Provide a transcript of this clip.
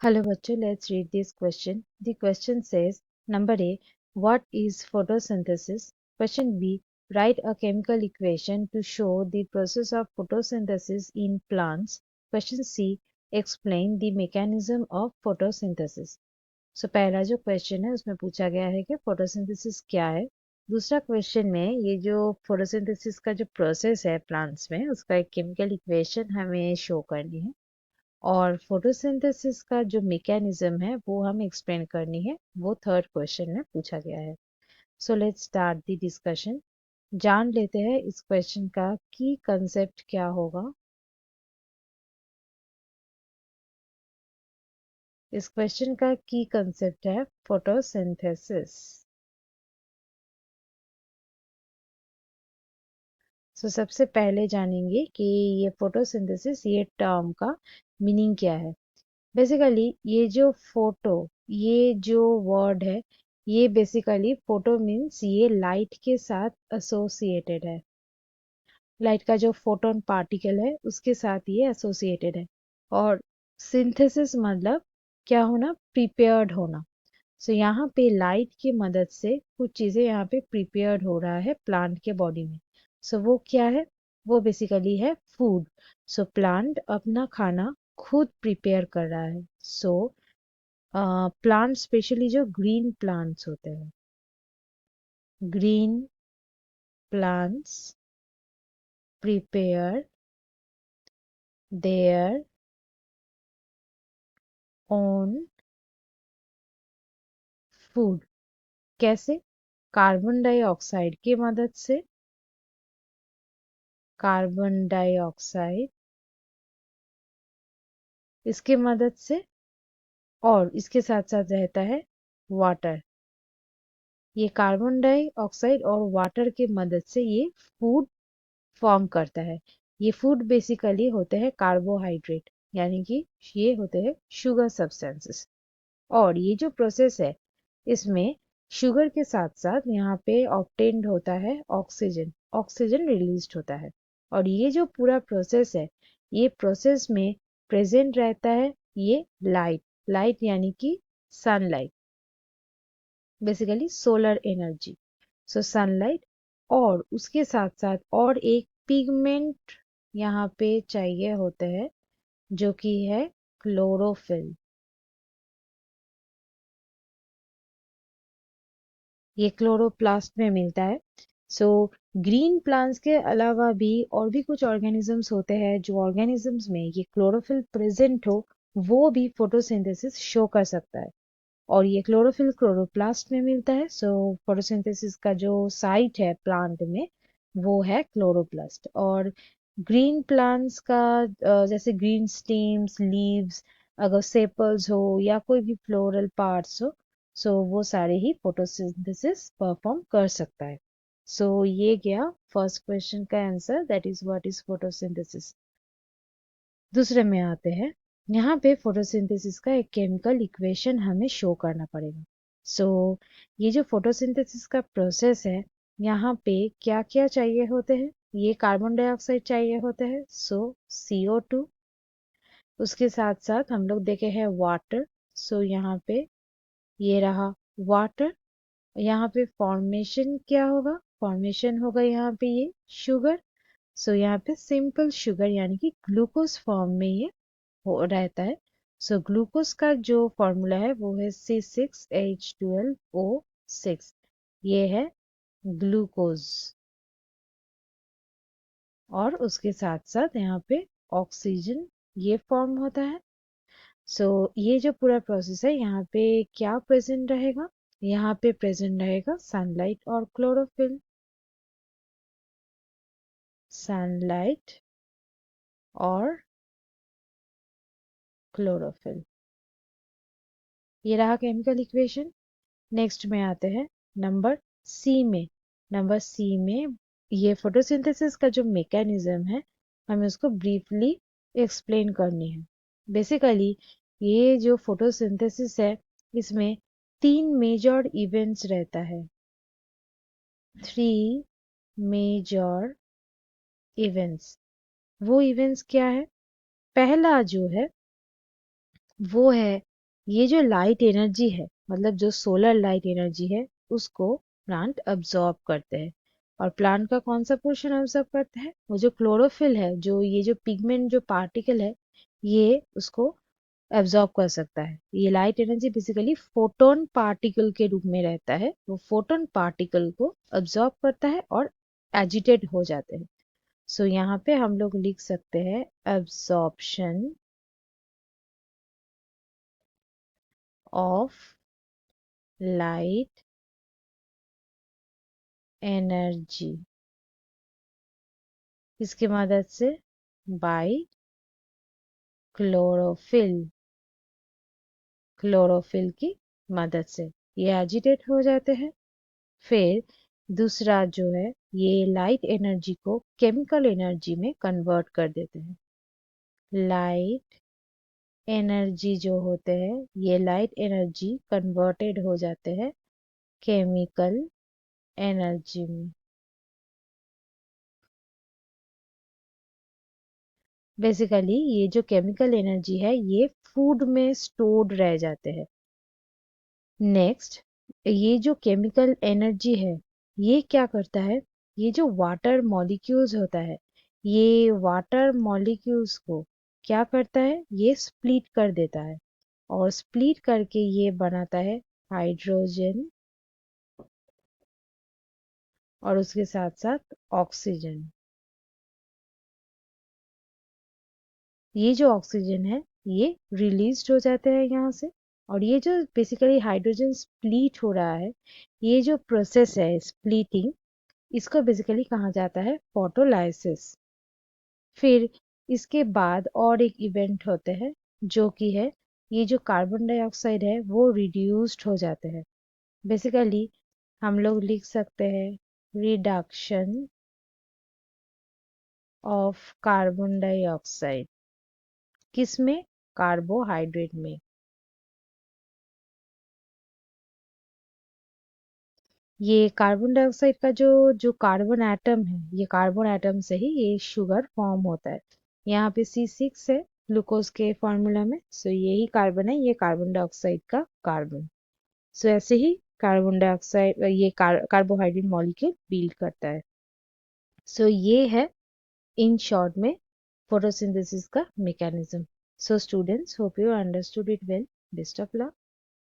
Hello bachcho, let's read this question. The question says, number A, what is photosynthesis? Question B, write a chemical equation to show the process of photosynthesis in plants. Question C, explain the mechanism of photosynthesis. So पहला जो question है उसमें पूछा गया है कि photosynthesis क्या है। दूसरा क्वेश्चन में ये जो फोटोसिंथेसिस का जो प्रोसेस है प्लांट्स में उसका एक केमिकल इक्वेशन हमें शो करनी है और फोटोसिंथेसिस का जो मैकेनिज्म है वो हमें एक्सप्लेन करनी है, वो थर्ड क्वेश्चन में पूछा गया है। So let's start the discussion. जान लेते हैं इस क्वेश्चन का की कंसेप्ट क्या होगा। इस क्वेश्चन का की कंसेप्ट है फोटोसिंथेसिस। सबसे पहले जानेंगे कि ये फोटोसिंथेसिस ये टर्म का मीनिंग क्या है। बेसिकली ये जो फोटो ये जो वर्ड है ये बेसिकली फोटो मीन्स ये लाइट के साथ एसोसिएटेड है। लाइट का जो फोटोन पार्टिकल है उसके साथ ये एसोसिएटेड है। और सिंथेसिस मतलब क्या होना, प्रिपेयर्ड होना। यहाँ पे लाइट की मदद से कुछ चीजें यहाँ पे प्रिपेयर्ड हो रहा है प्लांट के बॉडी में। वो क्या है, वो बेसिकली है फूड। प्लांट अपना खाना खुद प्रिपेयर कर रहा है। प्लांट स्पेशली जो ग्रीन प्लांट्स होते हैं, green plants prepare their own food. कैसे? कार्बन डाइऑक्साइड की मदद से। कार्बन डाइऑक्साइड इसके मदद से और इसके साथ साथ रहता है वाटर। ये कार्बन डाइऑक्साइड और वाटर के मदद से ये फूड फॉर्म करता है। ये फूड बेसिकली होते हैं कार्बोहाइड्रेट, यानी कि ये होते हैं शुगर सब्सटेंसेस। और ये जो प्रोसेस है इसमें शुगर के साथ साथ यहाँ पे ऑब्टेन्ड होता है ऑक्सीजन, ऑक्सीजन रिलीज्ड होता है। और ये जो पूरा प्रोसेस है ये प्रोसेस में प्रेजेंट रहता है ये लाइट, लाइट यानी कि sunlight, basically solar energy. Sunlight और उसके साथ साथ और एक पिगमेंट यहाँ पे चाहिए होते हैं जो कि है क्लोरोफिल। ये क्लोरोप्लास्ट में मिलता है। सो ग्रीन प्लांट्स के अलावा भी और भी कुछ ऑर्गेनिजम्स होते हैं जो ऑर्गेनिजम्स में ये क्लोरोफिल प्रेजेंट हो वो भी फोटोसिंथेसिस शो कर सकता है। और ये क्लोरोफिल क्लोरोप्लास्ट में मिलता है। फोटोसिंथेसिस का जो साइट है प्लांट में वो है क्लोरोप्लास्ट। और ग्रीन प्लांट्स का जैसे ग्रीन स्टेम्स, लीव्स, अगर सेपल्स हो या कोई भी फ्लोरल पार्ट्स हो, वो सारे ही फोटोसिंथेसिस परफॉर्म कर सकता है। ये गया फर्स्ट क्वेश्चन का answer, that is what is photosynthesis. दूसरे में आते हैं। यहाँ पे फोटोसिंथेसिस का एक केमिकल इक्वेशन हमें शो करना पड़ेगा। ये जो फोटोसिंथेसिस का प्रोसेस है यहाँ पे क्या क्या चाहिए होते हैं, ये कार्बन डाइऑक्साइड चाहिए होते हैं, CO2। उसके साथ साथ हम लोग देखे हैं वाटर। यहाँ पे ये रहा वाटर। यहाँ पे फॉर्मेशन क्या होगा, फॉर्मेशन होगा यहाँ पे ये शुगर। यहाँ पे सिंपल शुगर यानी कि ग्लूकोज फॉर्म में ये हो रहता है। ग्लूकोज का जो फॉर्मूला है वो है C6H12O6। ये है ग्लूकोज। और उसके साथ साथ यहाँ पे ऑक्सीजन ये फॉर्म होता है। ये जो पूरा प्रोसेस है यहाँ पे क्या प्रेजेंट रहेगा, यहाँ पे प्रेजेंट रहेगा सनलाइट और क्लोरोफिल। सनलाइट और क्लोरोफिल, ये रहा केमिकल इक्वेशन। नेक्स्ट में आते हैं नंबर सी में। नंबर सी में ये फोटोसिंथेसिस का जो मैकेनिज्म है हमें उसको ब्रीफली एक्सप्लेन करनी है। बेसिकली ये जो फोटोसिंथेसिस है इसमें 3 मेजर इवेंट्स रहता है। 3 मेजर इवेंट्स। वो इवेंट्स क्या है, पहला जो है वो है ये जो लाइट एनर्जी है, मतलब जो सोलर लाइट एनर्जी है, उसको प्लांट अब्जॉर्ब करते हैं। और प्लांट का कौन सा पोर्शन अब्जॉर्ब करता है? वो जो क्लोरोफिल है, जो ये जो पिगमेंट जो पार्टिकल है, ये उसको एब्जॉर्ब कर सकता है। ये light energy basically photon particle के रूप में रहता है। वो फोटोन पार्टिकल को एब्जॉर्ब करता है और एजिटेट हो जाते हैं। सो यहाँ पे हम लोग लिख सकते हैं एब्जॉर्प्शन ऑफ लाइट एनर्जी इसकी मदद से बाय क्लोरोफिल, क्लोरोफिल की मदद से ये एजिटेट हो जाते हैं। फिर दूसरा जो है, ये लाइट एनर्जी को केमिकल एनर्जी में कन्वर्ट कर देते हैं। लाइट एनर्जी जो होते हैं, ये लाइट एनर्जी कन्वर्टेड हो जाते हैं केमिकल एनर्जी में। बेसिकली ये जो केमिकल एनर्जी है, ये फूड में स्टोर्ड रह जाते हैं। नेक्स्ट, ये जो केमिकल एनर्जी है, ये क्या करता है? ये जो वाटर मॉलिक्यूल्स होता है, ये वाटर मॉलिक्यूल्स को क्या करता है? ये स्प्लिट कर देता है। और स्प्लिट करके ये बनाता है हाइड्रोजन और उसके साथ साथ ऑक्सीजन। ये जो ऑक्सीजन है, ये रिलीज्ड हो जाते हैं यहाँ से। और ये जो बेसिकली हाइड्रोजन स्प्लिट हो रहा है, ये जो प्रोसेस है स्प्लिटिंग, इसको बेसिकली कहा जाता है फोटोलाइसिस। फिर इसके बाद और एक इवेंट होते हैं, जो कि है ये जो कार्बन डाइऑक्साइड है, वो रिड्यूस्ड हो जाते हैं। बेसिकली हम लोग लिख सकते हैं रिडक्शन ऑफ कार्बन डाइऑक्साइड। किसमें? कार्बोहाइड्रेट में। ये कार्बन डाइऑक्साइड का जो जो कार्बन एटम है, ये कार्बन एटम से ही ये शुगर फॉर्म होता है। यहाँ पे C6 है ग्लूकोज के फॉर्मूला में। सो यही कार्बन है, ये कार्बन डाइऑक्साइड का कार्बन। सो ऐसे ही कार्बन डाइऑक्साइड ये कार्बोहाइड्रेट मॉलिक्यूल बिल्ड करता है। सो ये है इन शॉर्ट में फोटोसिंथेसिस का mechanism. So students, hope you understood it well. Best of luck.